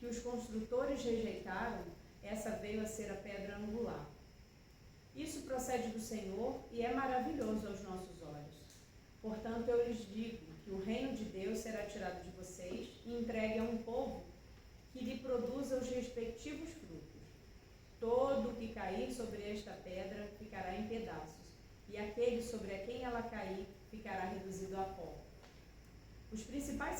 que os construtores rejeitaram, essa veio a ser a pedra angular. Isso procede do Senhor e é maravilhoso aos nossos olhos. Portanto, eu lhes digo que o reino de Deus será tirado de vocês e entregue a um povo que lhe produza os respectivos frutos. Todo o que cair sobre esta pedra ficará em pedaços, e aquele sobre a quem ela cair ficará reduzido a pó. Os principais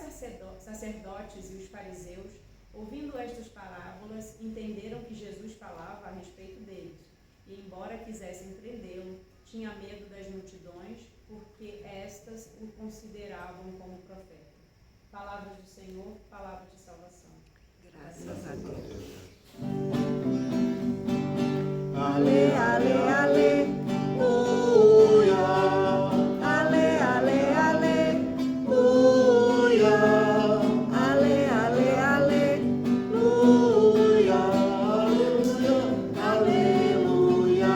sacerdotes e os fariseus, ouvindo estas parábolas, entenderam que Jesus falava a respeito deles, e embora quisessem prendê-lo, tinha medo das multidões, porque estas o consideravam como profeta. Palavras do Senhor, palavra de salvação. Graças a Deus. Ale, ale, aleluia. Ale, ale, aleluia. Ale, ale, aleluia. Aleluia.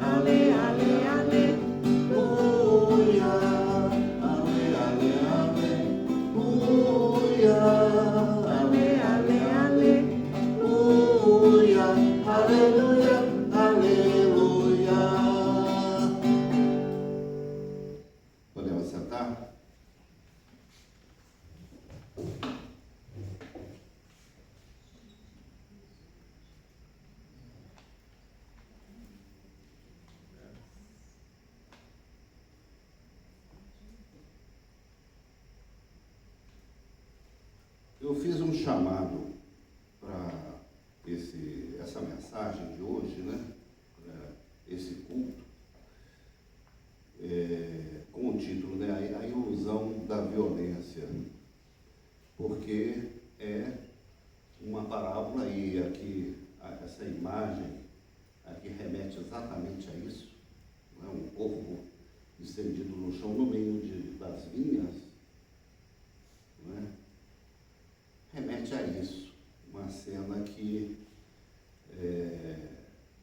Ale, ale, aleluia. Ale, ale, aleluia. Ale, ale, aleluia. Aleluia, aleluia. Podemos sentar? Eu fiz um chamado para essa mensagem de hoje, né? Esse culto, com o título, né? A ilusão da violência, porque é uma parábola e aqui essa imagem aqui remete exatamente a isso, né? Um corpo estendido no chão no meio das vinhas, né? Remete a isso, uma cena que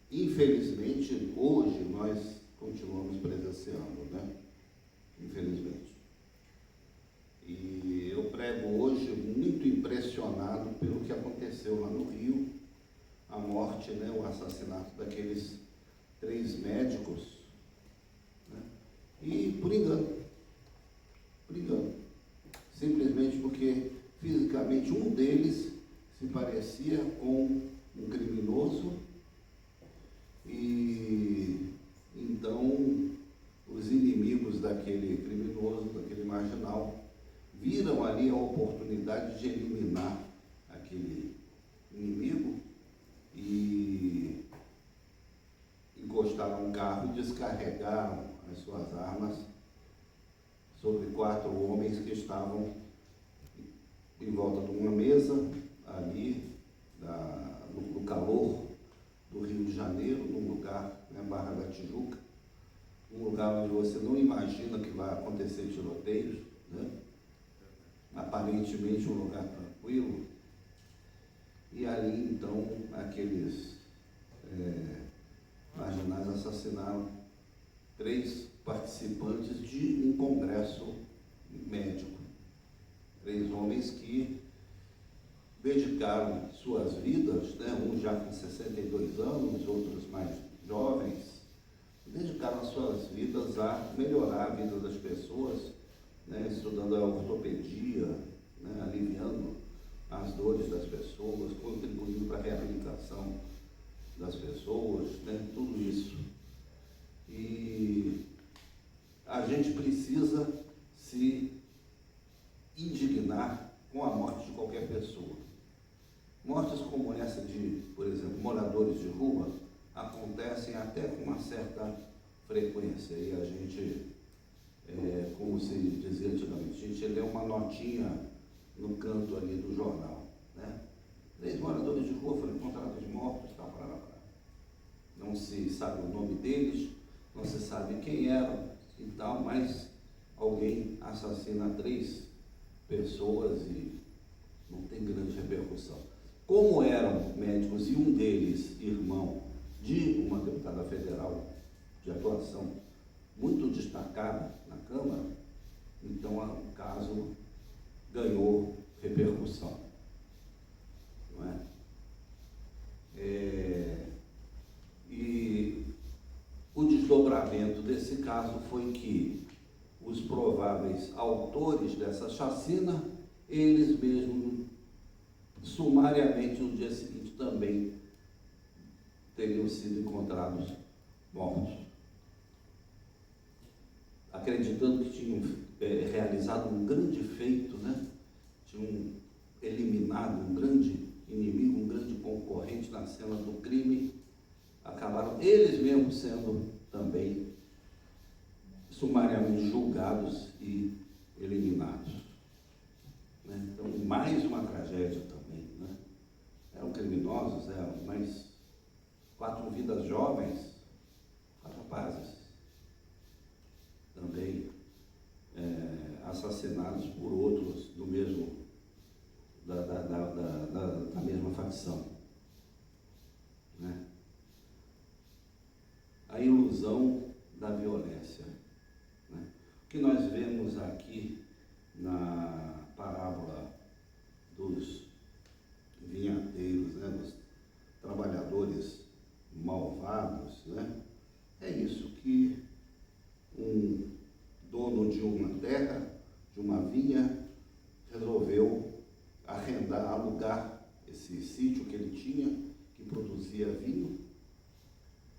infelizmente hoje nós continuamos presenciando, né? Infelizmente. E eu prego hoje muito impressionado pelo que aconteceu lá no Rio, a morte, né? O assassinato daqueles 3 médicos, né? E por engano, simplesmente porque fisicamente um deles se parecia com um criminoso e então os inimigos daquele criminoso, daquele marginal, viram ali a oportunidade de eliminar aquele inimigo e encostaram um carro e descarregaram as suas armas sobre 4 homens que estavam em volta de uma mesa ali no calor do Rio de Janeiro, num lugar, né, Barra da Tijuca, um lugar onde você não imagina que vai acontecer tiroteios, né? Aparentemente um lugar tranquilo. E ali então aqueles marginais assassinaram 3 participantes de um congresso médico. 3 homens que dedicaram suas vidas, né, uns já com 62 anos, outros mais jovens, dedicaram as suas vidas a melhorar a vida das pessoas, né, estudando a ortopedia, né, aliviando as dores das pessoas, contribuindo para a reabilitação das pessoas, né, tudo isso. E a gente precisa se indignar com a morte de qualquer pessoa. Mortes como essa de, por exemplo, moradores de rua, acontecem até com uma certa frequência. E a gente, como se dizia antigamente, a gente lê uma notinha no canto ali do jornal, né? 3 moradores de rua foram encontrados mortos, tal, para. Não se sabe o nome deles, não se sabe quem eram e tal, mas alguém assassina 3 pessoas e não tem grande repercussão. Como eram médicos e um deles irmão de uma deputada federal de atuação muito destacada na Câmara, então o caso ganhou repercussão. não é? E o desdobramento desse caso foi que os prováveis autores dessa chacina, eles mesmos, sumariamente, no dia seguinte também teriam sido encontrados mortos, acreditando que tinham realizado um grande feito, né? Tinham eliminado um grande inimigo, um grande concorrente na cena do crime, acabaram eles mesmos sendo também sumariamente julgados e eliminados, né? Então, mais uma tragédia também, né? Eram criminosos, mas 4 vidas jovens, 4 rapazes, também assassinados por outros do mesmo, da mesma facção, né? A ilusão da violência, né? O que nós vemos aqui na parábola dos vinhateiros, né? Dos trabalhadores malvados, né? É isso, que um dono de uma terra, de uma vinha, resolveu arrendar, alugar esse sítio que ele tinha, que produzia vinho.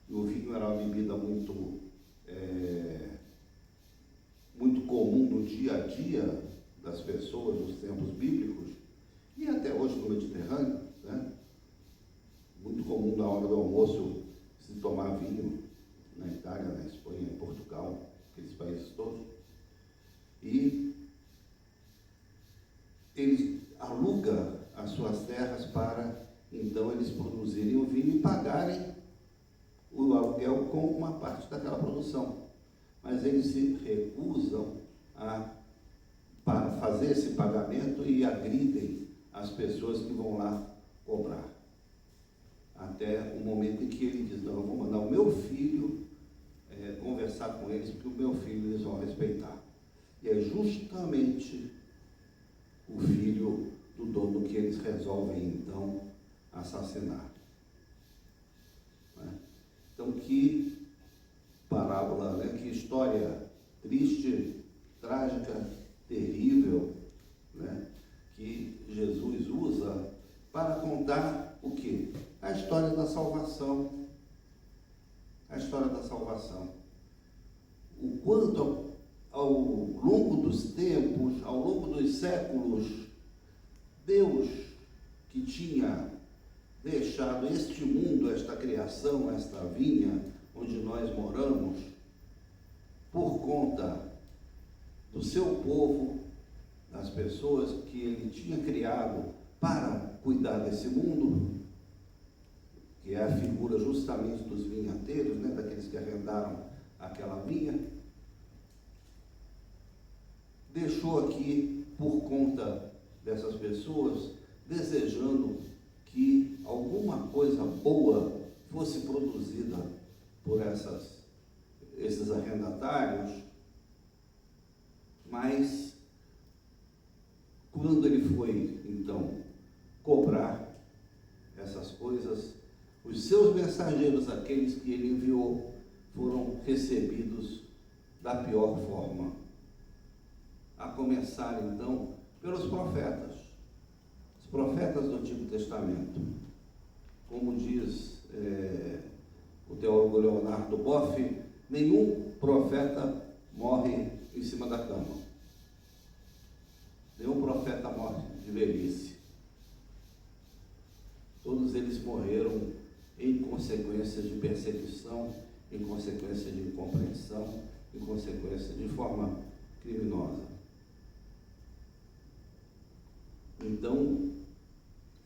E o vinho era uma bebida muito comum no dia a dia das pessoas nos tempos bíblicos, e até hoje no Mediterrâneo, né? Muito comum na hora do almoço se tomar vinho, na Itália, na Espanha, em Portugal, aqueles países todos. E ele aluga as suas terras para, então, eles produzirem o vinho e pagarem o aluguel com uma parte daquela produção. Mas eles se recusam para fazer esse pagamento e agridem as pessoas que vão lá cobrar. Até o momento em que ele diz: não, eu vou mandar o meu filho conversar com eles, porque o meu filho eles vão respeitar. E é justamente o filho do dono que eles resolvem, então, assassinar. Né? Então, que parábola, né? Que história triste, trágica, terrível, né? Que Jesus usa para contar o quê? A história da salvação. A história da salvação. O quanto ao longo dos tempos, ao longo dos séculos, Deus, que tinha deixado este mundo, esta criação, esta vinha onde nós moramos, por conta do seu povo, das pessoas que ele tinha criado para cuidar desse mundo, que é a figura justamente dos vinhateiros, né, daqueles que arrendaram aquela vinha, deixou aqui, por conta dessas pessoas, desejando que alguma coisa boa fosse produzida por esses arrendatários, mas quando ele foi, então, cobrar essas coisas, os seus mensageiros, aqueles que ele enviou, foram recebidos da pior forma. A começar, então, pelos profetas. Os profetas do Antigo Testamento. Como diz o teólogo Leonardo Boff, nenhum profeta morre em cima da cama. Nenhum profeta morre de velhice. Todos eles morreram em consequência de perseguição, em consequência de incompreensão, em consequência de forma criminosa. Então,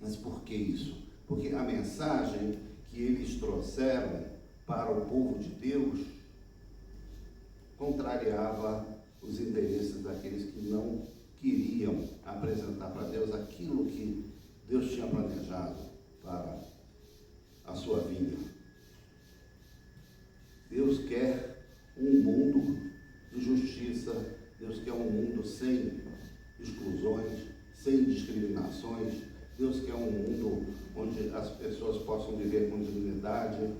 mas por que isso? Porque a mensagem que eles trouxeram para o povo de Deus contrariava os interesses daqueles que não queriam apresentar para Deus aquilo que Deus tinha planejado para a sua vida. Deus quer um mundo de justiça, Deus quer um mundo sem exclusões, sem discriminações, Deus quer um mundo onde as pessoas possam viver com dignidade.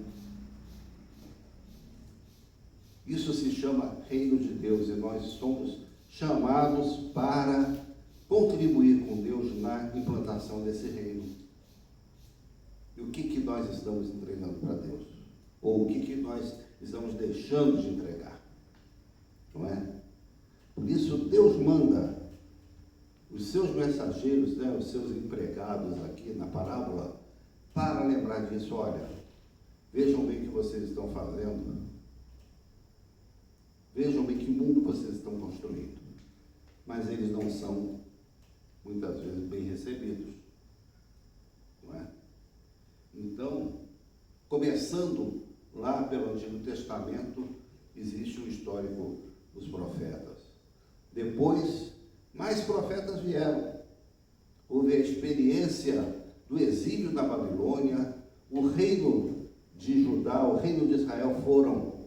Isso se chama reino de Deus, e nós somos chamados para contribuir com Deus na implantação desse reino. E o que nós estamos entregando para Deus? Ou o que nós estamos deixando de entregar? Não é? Por isso Deus manda os seus mensageiros, né, os seus empregados aqui na parábola, para lembrar disso. Olha, vejam bem o que vocês estão fazendo. Vejam bem que mundo vocês estão construindo. Mas eles não são, muitas vezes, bem recebidos. Não é? Então, começando lá pelo Antigo Testamento, existe o histórico dos profetas. Depois, mais profetas vieram. Houve a experiência do exílio na Babilônia, o reino de Judá, o reino de Israel foram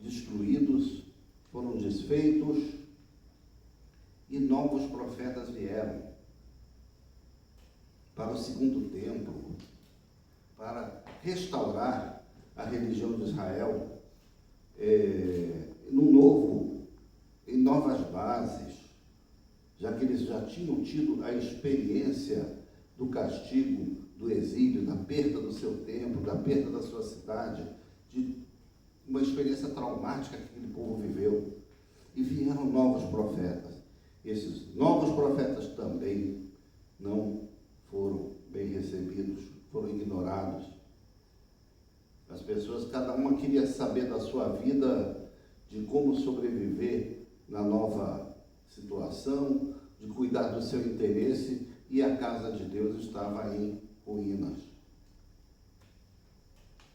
destruídos, foram desfeitos, e novos profetas vieram para o segundo templo, para restaurar a religião de Israel em novas bases, já que eles já tinham tido a experiência do castigo, do exílio, da perda do seu templo, da perda da sua cidade, de uma experiência traumática que aquele povo viveu. E vieram novos profetas. Esses novos profetas também não foram bem recebidos, foram ignorados. As pessoas, cada uma queria saber da sua vida, de como sobreviver na nova situação, de cuidar do seu interesse, e a casa de Deus estava em ruínas.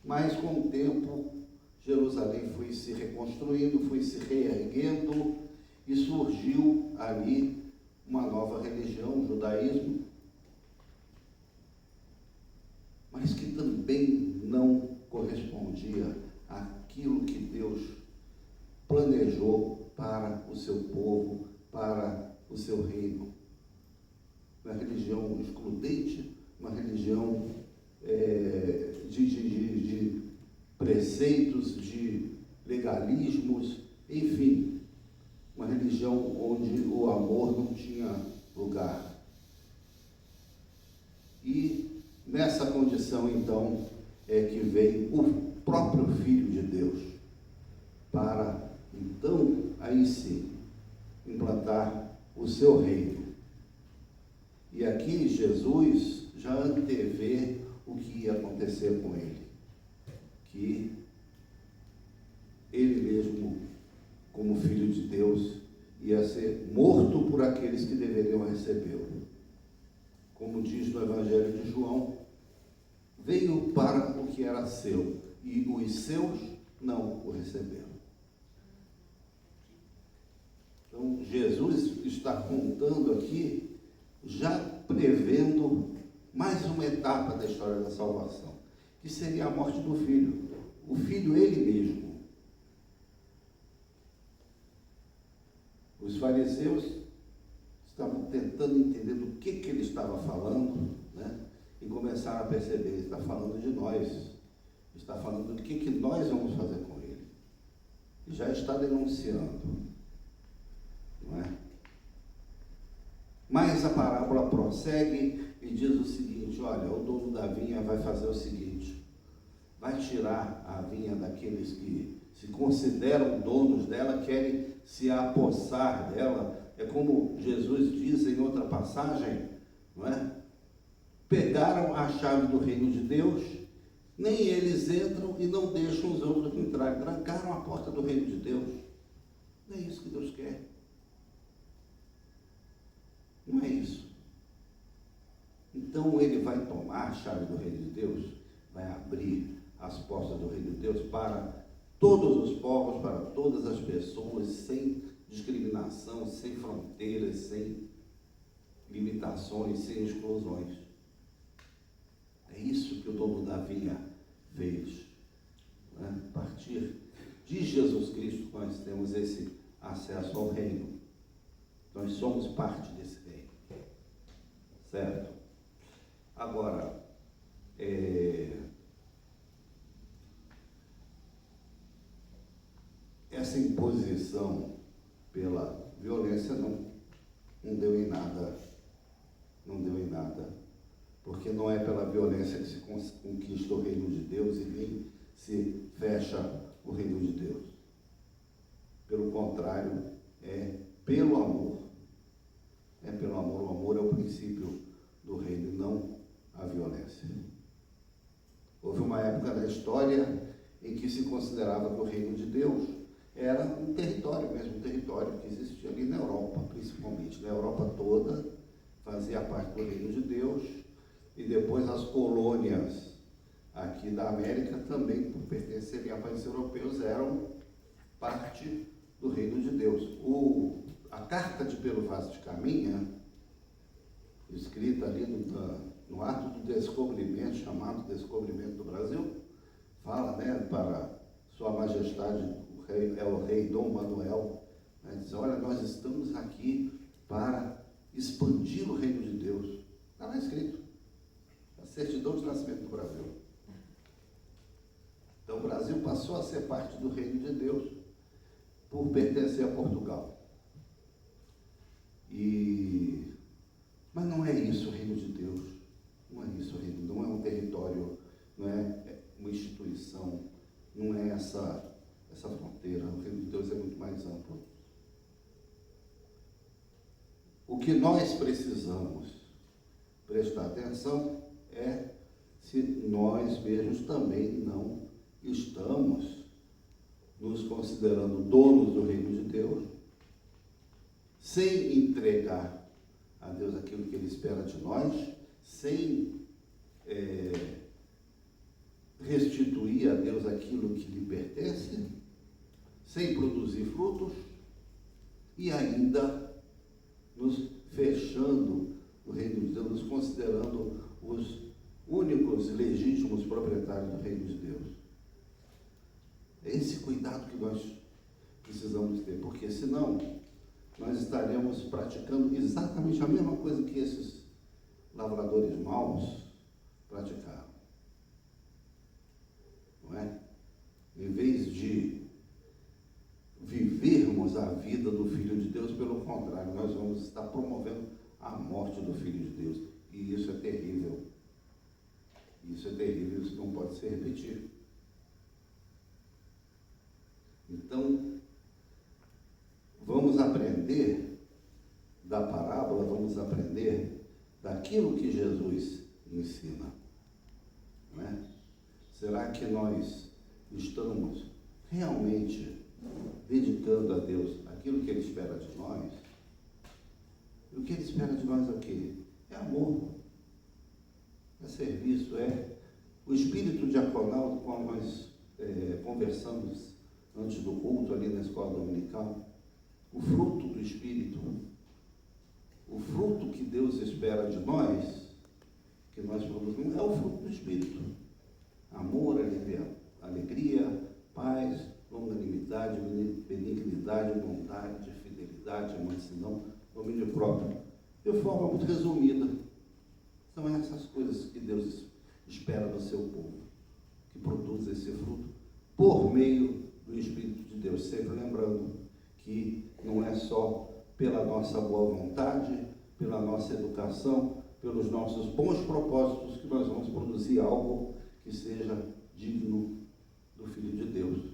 Mas com o tempo, Jerusalém foi se reconstruindo, foi se reerguendo, e surgiu ali uma nova religião, o judaísmo, mas que também não correspondia àquilo que Deus planejou para o seu povo, para o seu reino. Uma religião excludente, uma religião de preceitos, de legalismos, enfim, uma religião onde o amor não tinha lugar. E nessa condição, então, é que veio o próprio Filho de Deus, para, então, aí sim, implantar o seu reino. E aqui Jesus já antevê o que ia acontecer com ele, que ele mesmo, como Filho de Deus, ia ser morto por aqueles que deveriam recebê-lo. Como diz no Evangelho de João, veio para o que era seu, e os seus não o receberam. Então, Jesus está contando aqui, já prevendo mais uma etapa da história da salvação, que seria a morte do Filho. O Filho, ele mesmo. Os fariseus estavam tentando entender do que ele estava falando, né? E começaram a perceber, ele está falando de nós, está falando do que nós vamos fazer com ele. E já está denunciando, não é? Mas a parábola prossegue e diz o seguinte: olha, o dono da vinha vai fazer o seguinte, vai tirar a vinha daqueles que se consideram donos dela, querem se apossar dela. É como Jesus diz em outra passagem, não é? Pegaram a chave do reino de Deus, nem eles entram e não deixam os outros entrarem. Trancaram a porta do reino de Deus. Não é isso que Deus quer. Não é isso. Então ele vai tomar a chave do reino de Deus, vai abrir as portas do reino de Deus para todos os povos, para todas as pessoas, sem discriminação, sem fronteiras, sem limitações, sem exclusões. É isso que o dono da vinha fez. Né? A partir de Jesus Cristo, nós temos esse acesso ao reino. Nós somos parte desse reino. certo? Agora, essa imposição pela violência não deu em nada, porque não é pela violência que se conquista o reino de Deus e nem se fecha o reino de Deus. Pelo contrário, é pelo amor. É pelo amor. O amor é o princípio do reino, não a violência. Houve uma época da história em que se considerava que o reino de Deus era um território mesmo, um território que existia ali na Europa, principalmente. Na Europa toda fazia parte do reino de Deus, e depois as colônias aqui da América também, por pertencerem a países europeus, eram parte do reino de Deus. A carta de Pedro Vaz de Caminha, escrita ali no ato do descobrimento, chamado Descobrimento do Brasil, fala, né, para Sua Majestade, o rei Dom Manuel, né, diz: olha, nós estamos aqui para expandir o reino de Deus. Está lá escrito, a certidão de nascimento do Brasil. Então o Brasil passou a ser parte do reino de Deus por pertencer a Portugal. Mas não é isso o reino de Deus, não é isso o reino, não é um território, não é uma instituição, não é essa fronteira. O reino de Deus é muito mais amplo. O que nós precisamos prestar atenção é se nós mesmos também não estamos nos considerando donos do reino de Deus, sem entregar a Deus aquilo que Ele espera de nós, sem restituir a Deus aquilo que lhe pertence, sem produzir frutos, e ainda nos fechando o reino de Deus, nos considerando os únicos legítimos proprietários do reino de Deus. É esse cuidado que nós precisamos ter, porque senão nós estaremos praticando exatamente a mesma coisa que esses lavradores maus praticaram. Não é? Em vez de vivermos a vida do Filho de Deus, pelo contrário, nós vamos estar promovendo a morte do Filho de Deus. E isso é terrível. Isso é terrível, isso não pode ser repetido. Então, vamos aprender da parábola, vamos aprender daquilo que Jesus ensina. Não é? Será que nós estamos realmente dedicando a Deus aquilo que Ele espera de nós? E o que Ele espera de nós é o quê? É amor, é serviço, é o espírito diaconal do qual nós conversamos antes do culto ali na escola dominical. O fruto do Espírito, o fruto que Deus espera de nós, que nós produzimos, é o fruto do Espírito. Amor, alegria, paz, longanimidade, benignidade, bondade, fidelidade, mansidão, domínio próprio. De forma muito resumida, são essas coisas que Deus espera do seu povo, que produz esse fruto por meio do Espírito de Deus. Sempre lembrando que não é só pela nossa boa vontade, pela nossa educação, pelos nossos bons propósitos que nós vamos produzir algo que seja digno do Filho de Deus,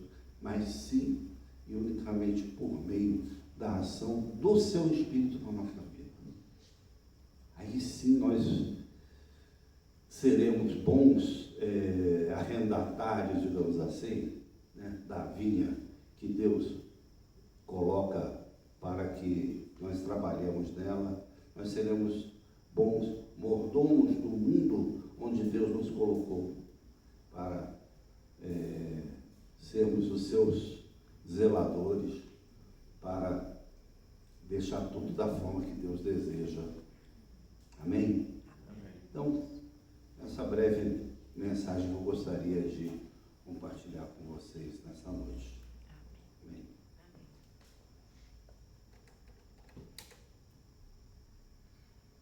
mas sim e unicamente por meio da ação do seu Espírito na nossa vida. Aí sim nós seremos bons arrendatários, digamos assim, né, da vinha que Deus coloca para que nós trabalhemos nela. Nós seremos bons mordomos do mundo onde Deus nos colocou, para sermos os seus zeladores, para deixar tudo da forma que Deus deseja. Amém? Amém. Então, essa breve mensagem eu gostaria de compartilhar com vocês nessa noite.